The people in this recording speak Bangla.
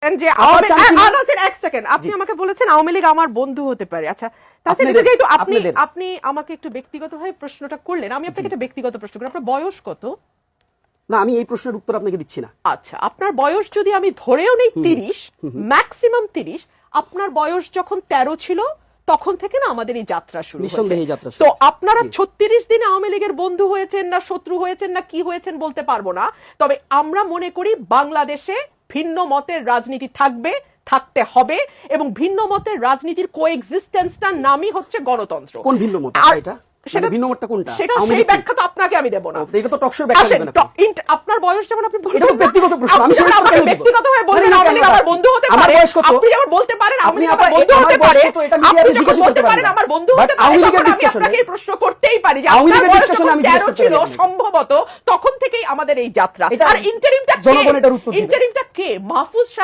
বলেছেন যে এক সেকেন্ড, আপনি আমাকে বলেছেন আওয়ামী লীগ আমার বন্ধু হতে পারে। আচ্ছা তাহসিন, যেহেতু আপনি আমাকে একটু ব্যক্তিগতভাবে প্রশ্নটা করলেন, আমি আপনাকে একটা ব্যক্তিগত প্রশ্ন করি। আপনার বয়স কত? না, আমি এই প্রশ্নের উত্তর আপনাকে দিচ্ছি না। আচ্ছা, আপনার বয়স যদি আমি ধরেও নেই 30, ম্যাক্সিমাম 30, আপনার বয়স যখন 13 ছিল তখন থেকে না আমাদের এই যাত্রা শুরু হয়েছে। তো আপনারা 36 দিনে আওয়ামী লীগের বন্ধু হয়েছেন না শত্রু হয়েছেন না কি হয়েছেন বলতে পারবো না, তবে আমরা মনে করি বাংলাদেশে ভিন্ন মতের রাজনীতি থাকবে, থাকতে হবে, এবং ভিন্ন মতের রাজনীতির কোএক্সিস্টেন্সটার নামই হচ্ছে গণতন্ত্র। কোন ভিন্ন মত এটা? সেটা ভিন্ন মতটা কোনটা? সেটা সেই ব্যাখ্যা তো আপনাকে আমি দেব না। এটা তো টকশোর ব্যাখ্যা দেবেন আপনি। আপনার বয়স যেমন আপনি বলছেন, এটা তো ব্যক্তিগত প্রশ্ন, আমি সেটা আপনাকে ব্যক্তিগতভাবে বললেন আওয়ামী লীগ আমার বন্ধু হতে পারে। আমার বয়স কত? আপনি যেমন বলতে পারেন আপনি আমার বন্ধু হতে পারে, এটা মিডিয়াতে আপনি জিজ্ঞেস যখন করতে বলতে পারেন আমার বন্ধু হতে পারে, আওয়ামী লীগের আমি ডিসকাশনে আপনাকে এই প্রশ্ন করতেই পারি যে আওয়ামী আপনার লীগের বয়স ডিসকাশনে আমি যখন 13 ছিল সম্ভবত তখন থেকেই আমাদের এই যাত্রা। আর ইন্টারিমটা কে? জনগণ এটার উত্তর দিবে। ইন্টারিমটা কে? মাহফুজ সাহেব